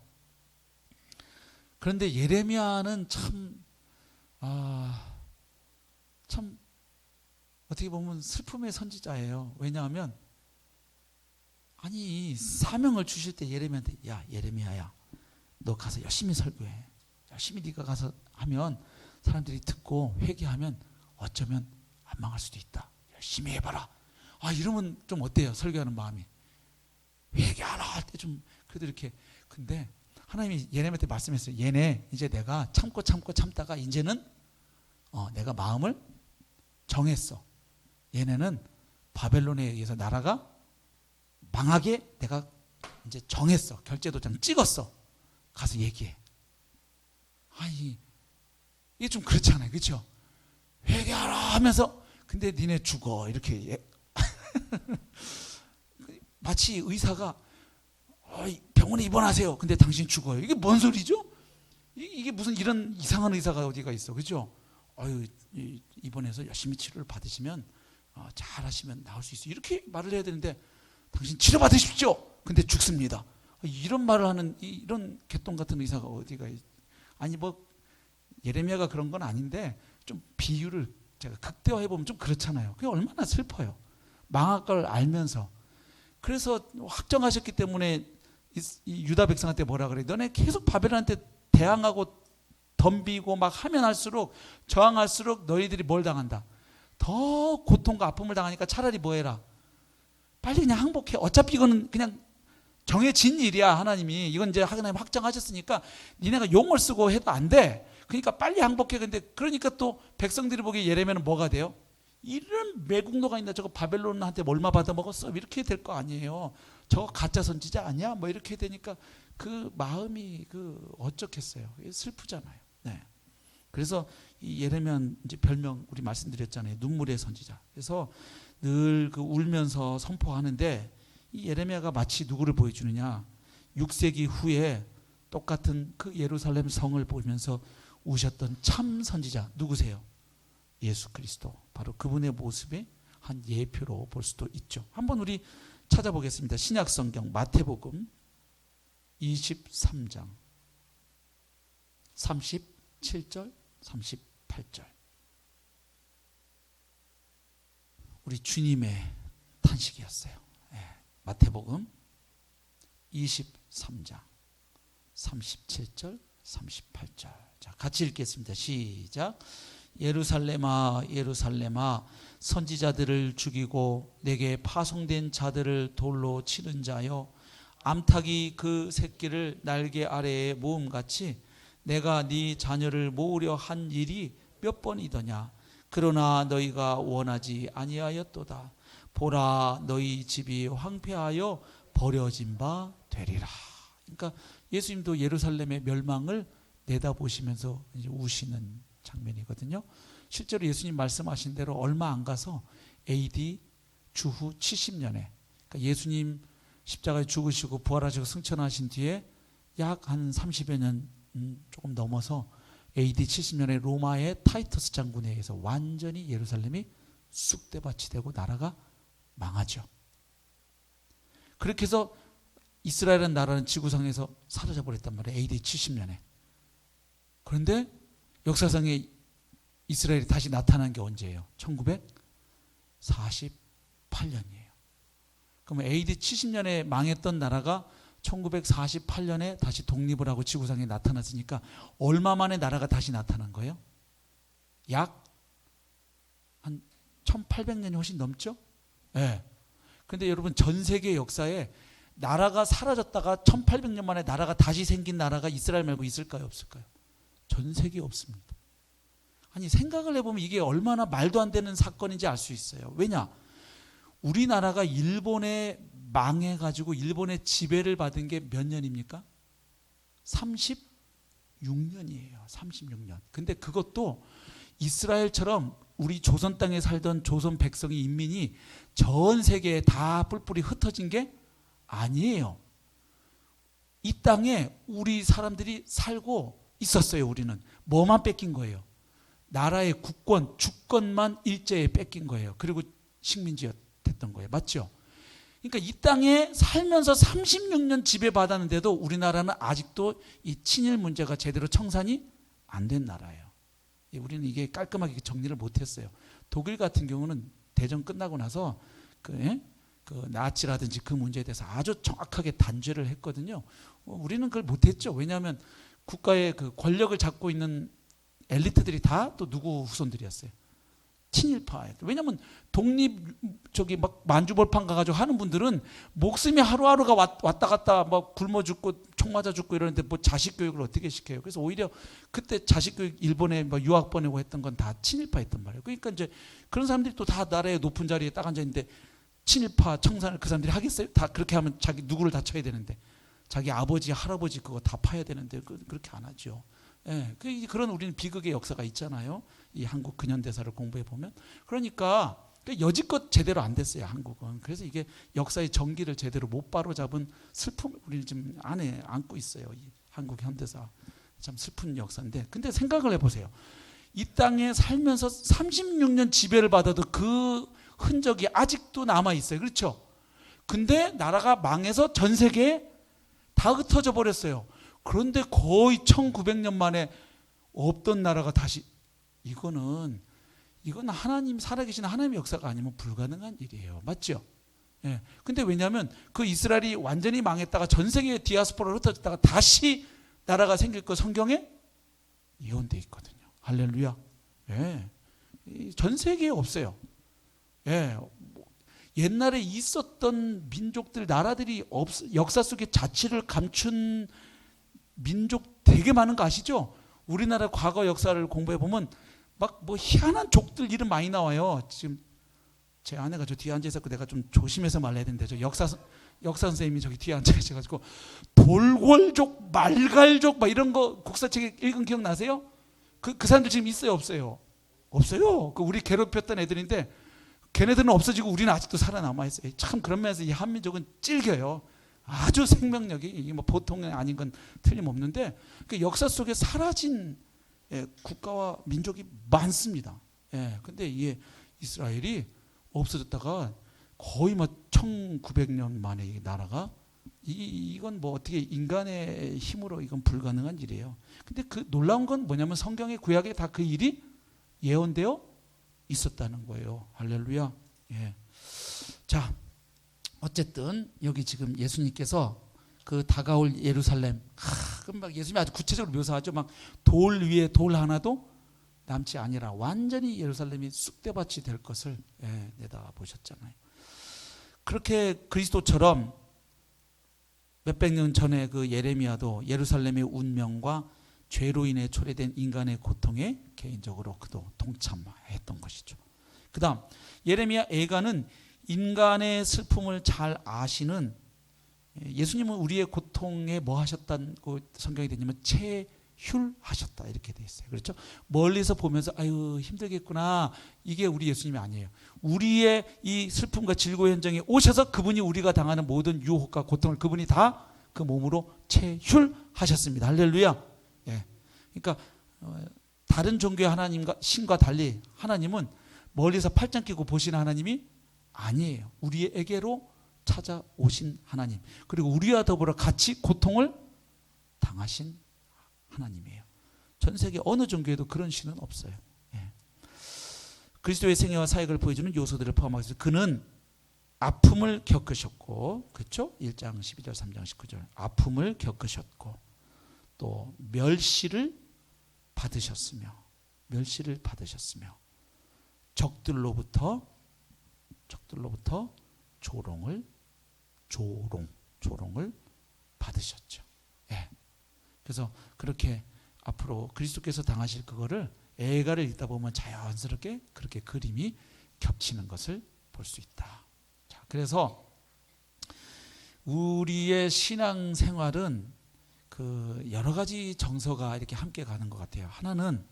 그런데 예레미야는 참 어떻게 보면 슬픔의 선지자예요. 왜냐하면 아니 사명을 주실 때 예레미야한테 야 예레미야야 너 가서 열심히 설교해. 열심히 네가 가서 하면 사람들이 듣고 회개하면 어쩌면 안 망할 수도 있다. 열심히 해봐라. 이러면 좀 어때요? 설교하는 마음이. 회개하라 할 때 좀 그래도 이렇게. 근데 하나님이 예레미야한테 말씀했어요. 얘네 이제 내가 참다가 이제는 내가 마음을 정했어. 얘네는 바벨론에 의해서 나라가 망하게 내가 이제 정했어. 결제도장 찍었어. 가서 얘기해. 이게 좀 그렇잖아요. 그렇죠? 회개하라 하면서 근데 니네 죽어 이렇게 마치 의사가 병원에 입원하세요. 근데 당신 죽어요. 이게 뭔 소리죠? 이게 무슨 이런 이상한 의사가 어디가 있어. 그렇죠? 입원해서 열심히 치료를 받으시면 잘하시면 나올 수 있어요. 이렇게 말을 해야 되는데 당신 치료받으십시오. 근데 죽습니다. 이런 말을 하는 이런 개똥 같은 의사가 어디가 아니 뭐 예레미야가 그런 건 아닌데 좀 비유를 제가 극대화해 보면 좀 그렇잖아요. 그게 얼마나 슬퍼요. 망할 걸 알면서. 그래서 확정하셨기 때문에 이 유다 백성한테 뭐라 그래? 너네 계속 바벨론한테 대항하고 덤비고 막 하면 할수록, 저항할수록 너희들이 뭘 당한다? 더 고통과 아픔을 당하니까 차라리 뭐 해라? 빨리 그냥 항복해. 어차피 이거는 그냥 정해진 일이야. 하나님이 이건 이제 하나님 확정하셨으니까 니네가 용을 쓰고 해도 안 돼. 그러니까 빨리 항복해. 근데 그러니까 또 백성들이 보기에 예레미야는 뭐가 돼요? 이런 매국노가 있나? 저거 바벨론한테 얼마 받아 먹었어? 이렇게 될 거 아니에요. 저거 가짜 선지자 아니야? 뭐 이렇게 되니까 그 마음이 어쩌겠어요. 슬프잖아요. 네. 그래서 이 예레미야는 이제 별명 우리 말씀드렸잖아요. 눈물의 선지자. 그래서 늘 울면서 선포하는데, 이 예레미야가 마치 누구를 보여주느냐? 6세기 후에 똑같은 그 예루살렘 성을 보면서 우셨던 참 선지자 누구세요? 예수 그리스도. 바로 그분의 모습의 한 예표로 볼 수도 있죠. 한번 우리 찾아보겠습니다. 신약 성경 마태복음 23장 37절 38절. 우리 주님의 탄식이었어요. 마태복음 23장 37절 38절. 자, 같이 읽겠습니다. 시작. 예루살렘아 예루살렘아 선지자들을 죽이고 내게 파송된 자들을 돌로 치는 자여, 암탉이 그 새끼를 날개 아래에 모음같이 내가 네 자녀를 모으려 한 일이 몇 번이더냐. 그러나 너희가 원하지 아니하였도다. 보라, 너희 집이 황폐하여 버려진 바 되리라. 그러니까 예수님도 예루살렘의 멸망을 내다보시면서 이제 우시는 장면이거든요. 실제로 예수님 말씀하신 대로 얼마 안 가서 AD 주후 70년에, 그러니까 예수님 십자가에 죽으시고 부활하시고 승천하신 뒤에 약 한 30여 년 조금 넘어서 AD 70년에 로마의 타이터스 장군에 의해서 완전히 예루살렘이 쑥대밭이 되고 나라가 망하죠. 그렇게 해서 이스라엘은 나라는 지구상에서 사라져 버렸단 말이에요. AD 70년에. 그런데 역사상에 이스라엘이 다시 나타난 게 언제예요? 1948년이에요. 그러면 AD 70년에 망했던 나라가 1948년에 다시 독립을 하고 지구상에 나타났으니까 얼마 만에 나라가 다시 나타난 거예요? 약 한 1800년이 훨씬 넘죠? 네. 근데 여러분, 전 세계 역사에 나라가 사라졌다가 1800년 만에 나라가 다시 생긴 나라가 이스라엘 말고 있을까요? 없을까요? 전 세계에 없습니다. 아니, 생각을 해보면 이게 얼마나 말도 안 되는 사건인지 알 수 있어요. 왜냐? 우리나라가 일본에 망해가지고 일본의 지배를 받은 게 몇 년입니까? 36년이에요. 36년. 근데 그것도 이스라엘처럼 우리 조선 땅에 살던 조선 백성이, 인민이 전 세계에 다 뿔뿔이 흩어진 게 아니에요. 이 땅에 우리 사람들이 살고 있었어요. 우리는 뭐만 뺏긴 거예요? 나라의 국권, 주권만 일제에 뺏긴 거예요. 그리고 식민지가 됐던 거예요. 맞죠? 그러니까 이 땅에 살면서 36년 지배받았는데도 우리나라는 아직도 이 친일 문제가 제대로 청산이 안 된 나라예요. 우리는 이게 깔끔하게 정리를 못했어요. 독일 같은 경우는 대전 끝나고 나서 그 나치라든지 그 문제에 대해서 아주 정확하게 단죄를 했거든요. 우리는 그걸 못했죠. 왜냐하면 국가의 그 권력을 잡고 있는 엘리트들이 다 또 누구 후손들이었어요? 친일파예요. 왜냐하면 독립 막 만주벌판 가가지고 하는 분들은 목숨이 하루하루가 왔다 갔다 막 굶어 죽고 총 맞아 죽고 이러는데 뭐 자식 교육을 어떻게 시켜요? 그래서 오히려 그때 자식 교육 일본에 막 유학 보내고 했던 건 다 친일파였단 말이에요. 그러니까 이제 그런 사람들이 또 다 나라의 높은 자리에 딱 앉아 있는데 친일파 청산을 그 사람들이 하겠어요? 다 그렇게 하면 자기 누구를 다 쳐야 되는데, 자기 아버지 할아버지 그거 다 파야 되는데 그렇게 안 하죠. 예, 그런 우리는 비극의 역사가 있잖아요. 이 한국 근현대사를 공부해 보면. 그러니까 여지껏 제대로 안 됐어요, 한국은. 그래서 이게 역사의 전기를 제대로 못 바로잡은 슬픔을 우리는 지금 안에 안고 있어요. 이 한국 현대사 참 슬픈 역사인데, 근데 생각을 해보세요. 이 땅에 살면서 36년 지배를 받아도 그 흔적이 아직도 남아 있어요. 그렇죠? 근데 나라가 망해서 전 세계에 다 흩어져 버렸어요. 그런데 거의 1900년 만에 없던 나라가 다시, 이거는 이건 하나님, 살아계신 하나님의 역사가 아니면 불가능한 일이에요. 맞죠? 예. 근데 왜냐하면 그 이스라엘이 완전히 망했다가 전 세계에 디아스포라로 흩어졌다가 다시 나라가 생길 거 성경에 예언돼 있거든요. 할렐루야. 예. 전 세계에 없어요. 예. 옛날에 있었던 민족들, 나라들이 역사 속에 자치를 감춘 민족 되게 많은 거 아시죠? 우리나라 과거 역사를 공부해 보면 막 뭐 희한한 족들 이름 많이 나와요. 지금 제 아내가 저 뒤에 앉아 있었고 내가 좀 조심해서 말해야 되는데, 저 역사 선생님이 저기 뒤에 앉아 계셔가지고 돌궐족, 말갈족 막 이런 거 국사책에 읽은 기억 나세요? 그 사람들 지금 있어요, 없어요? 없어요. 그 우리 괴롭혔던 애들인데 걔네들은 없어지고 우리는 아직도 살아남아 있어요. 참 그런 면에서 이 한민족은 찔겨요. 아주 생명력이 이게 뭐 보통이 아닌 건 틀림없는데, 그 역사 속에 사라진 국가와 민족이 많습니다. 근데 이게 이스라엘이 없어졌다가 거의 뭐 1900년 만에 이 나라가 이건 뭐 어떻게 인간의 힘으로 이건 불가능한 일이에요. 근데 그 놀라운 건 뭐냐면 성경의 구약에 다 그 일이 예언되어 있었다는 거예요. 할렐루야. 예. 자, 어쨌든 여기 지금 예수님께서 그 다가올 예루살렘, 그럼 막 예수님이 아주 구체적으로 묘사하죠. 막 돌 위에 돌 하나도 남지 아니라 완전히 예루살렘이 쑥대밭이 될 것을 내다 보셨잖아요. 그렇게 그리스도처럼 몇백 년 전에 그 예레미야도 예루살렘의 운명과 죄로 인해 초래된 인간의 고통에 개인적으로 그도 동참했던 것이죠. 그 다음 예레미야 애가는 인간의 슬픔을 잘 아시는, 예수님은 우리의 고통에 뭐 하셨다고 성경이 되냐면 체휼하셨다 이렇게 돼 있어요. 그렇죠? 멀리서 보면서 아유 힘들겠구나, 이게 우리 예수님이 아니에요. 우리의 이 슬픔과 질고의 현장에 오셔서 그분이 우리가 당하는 모든 유혹과 고통을 그분이 다 그 몸으로 체휼하셨습니다. 할렐루야. 예. 그러니까 다른 종교의 하나님과 신과 달리 하나님은 멀리서 팔짱 끼고 보시는 하나님이 아니에요. 우리에게로 찾아오신 하나님, 그리고 우리와 더불어 같이 고통을 당하신 하나님이에요. 전 세계 어느 종교에도 그런 신은 없어요. 그리스도의 생애와 사역을 보여주는 요소들을 포함하고 있어요. 그는 아픔을 겪으셨고, 그렇죠? 1장 12절 3장 19절 아픔을 겪으셨고, 또 멸시를 받으셨으며 적들로부터 조롱을 받으셨죠. 그래서 그렇게 앞으로 그리스도께서 당하실 그거를 애가를 읽다 보면 자연스럽게 그렇게 그림이 겹치는 것을 볼 수 있다. 자, 그래서 우리의 신앙 생활은 그 여러 가지 정서가 이렇게 함께 가는 것 같아요. 하나는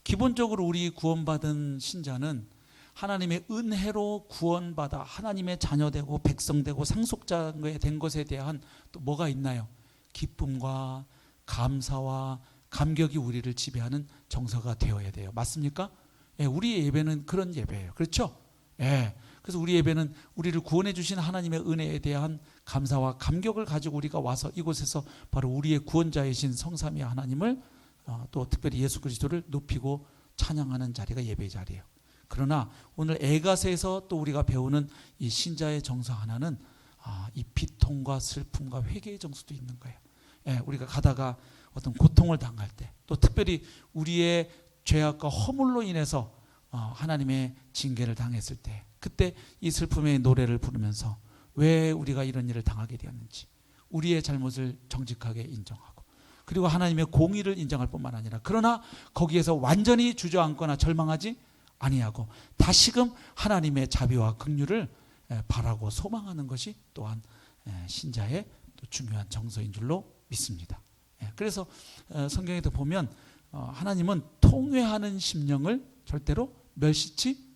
기본적으로 우리 구원받은 신자는 하나님의 은혜로 구원받아 하나님의 자녀되고 백성되고 상속자가 된 것에 대한 또 뭐가 있나요? 기쁨과 감사와 감격이 우리를 지배하는 정서가 되어야 돼요. 맞습니까? 우리의 예배는 그런 예배예요. 그렇죠? 그래서 우리 예배는 우리를 구원해 주신 하나님의 은혜에 대한 감사와 감격을 가지고 우리가 와서 이곳에서 바로 우리의 구원자이신 성삼위 하나님을 또 특별히 예수 그리스도를 높이고 찬양하는 자리가 예배의 자리예요. 그러나 오늘 애가서에서 또 우리가 배우는 이 신자의 정서 하나는 이 비통과 슬픔과 회개의 정서도 있는 거예요. 우리가 가다가 어떤 고통을 당할 때, 또 특별히 우리의 죄악과 허물로 인해서 하나님의 징계를 당했을 때, 그때 이 슬픔의 노래를 부르면서 왜 우리가 이런 일을 당하게 되었는지 우리의 잘못을 정직하게 인정하고, 그리고 하나님의 공의를 인정할 뿐만 아니라 그러나 거기에서 완전히 주저앉거나 절망하지 아니하고 다시금 하나님의 자비와 긍휼을 바라고 소망하는 것이 또한 신자의 또 중요한 정서인 줄로 믿습니다. 그래서 성경에도 보면 하나님은 통회하는 심령을 절대로 멸시치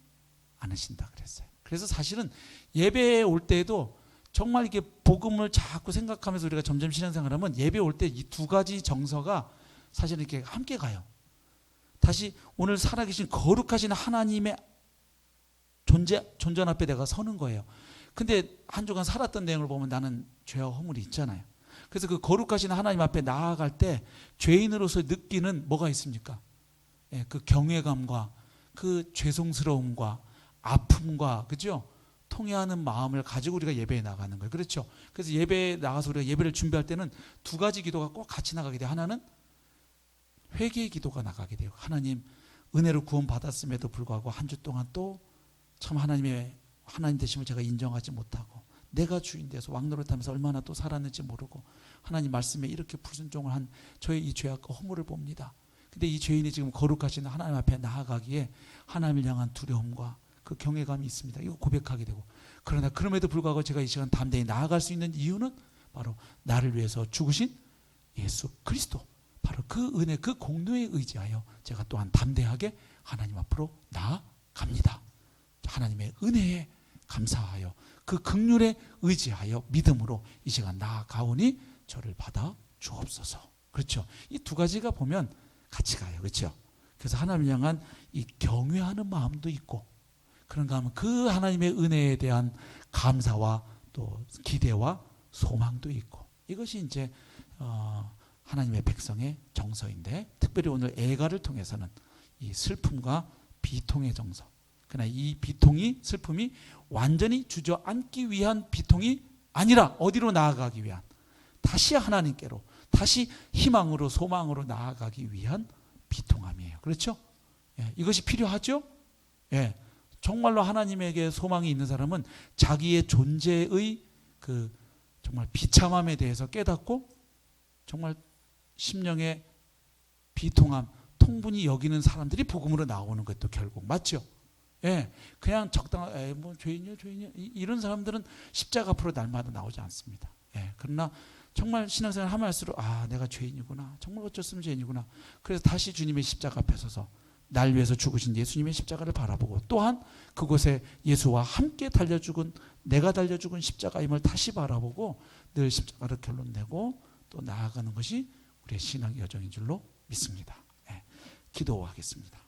않으신다 그랬어요. 그래서 사실은 예배에 올 때에도 정말 이게 복음을 자꾸 생각하면서 우리가 점점 신앙생활하면 예배 올 때 이 두 가지 정서가 사실은 이렇게 함께 가요. 다시 오늘 살아계신 거룩하신 하나님의 존전 앞에 내가 서는 거예요. 근데 한 주간 살았던 내용을 보면 나는 죄와 허물이 있잖아요. 그래서 그 거룩하신 하나님 앞에 나아갈 때 죄인으로서 느끼는 뭐가 있습니까? 그 경외감과 그 죄송스러움과 아픔과 그죠? 통회하는 마음을 가지고 우리가 예배에 나가는 거예요. 그렇죠? 그래서 예배에 나가서 우리가 예배를 준비할 때는 두 가지 기도가 꼭 같이 나가게 돼요. 하나는 회개의 기도가 나가게 돼요. 하나님 은혜로 구원받았음에도 불구하고 한 주 동안 또 참 하나님 되심을 제가 인정하지 못하고 내가 주인 돼서 왕노릇하면서 얼마나 또 살았는지 모르고 하나님 말씀에 이렇게 불순종을 한 저의 이 죄악과 허물을 봅니다. 근데 이 죄인이 지금 거룩하신 하나님 앞에 나아가기에 하나님을 향한 두려움과 그 경외감이 있습니다. 이거 고백하게 되고, 그러나 그럼에도 불구하고 제가 이 시간 담대히 나아갈 수 있는 이유는 바로 나를 위해서 죽으신 예수 그리스도, 바로 그 은혜, 그 공로에 의지하여 제가 또한 담대하게 하나님 앞으로 나아갑니다. 하나님의 은혜에 감사하여 그 긍휼에 의지하여 믿음으로 이 시간 나아가오니 저를 받아 주옵소서. 그렇죠? 이 두 가지가 보면 같이 가요. 그렇죠? 그래서 하나님을 향한 이 경외하는 마음도 있고, 그런가 하면 그 하나님의 은혜에 대한 감사와 또 기대와 소망도 있고, 이것이 이제 하나님의 백성의 정서인데, 특별히 오늘 애가를 통해서는 이 슬픔과 비통의 정서, 그러나 이 비통이, 슬픔이 완전히 주저앉기 위한 비통이 아니라 어디로 나아가기 위한, 다시 하나님께로, 다시 희망으로 소망으로 나아가기 위한 비통함이에요. 그렇죠? 예, 이것이 필요하죠? 예, 정말로 하나님에게 소망이 있는 사람은 자기의 존재의 그 정말 비참함에 대해서 깨닫고 정말 심령의 비통함, 통분이 여기는 사람들이 복음으로 나오는 것도 결국 맞죠? 예, 그냥 적당한 뭐 죄인이요 이런 사람들은 십자가 앞으로 날마다 나오지 않습니다. 예, 그러나 정말 신앙생활 하면 할수록 내가 죄인이구나, 정말 어쩔 수 없는 죄인이구나. 그래서 다시 주님의 십자가 앞에 서서 날 위해서 죽으신 예수님의 십자가를 바라보고, 또한 그곳에 예수와 함께 달려 죽은, 내가 달려 죽은 십자가임을 다시 바라보고 늘 십자가를 결론내고 또 나아가는 것이 우리의 신앙 여정인 줄로 믿습니다. 예, 기도하겠습니다.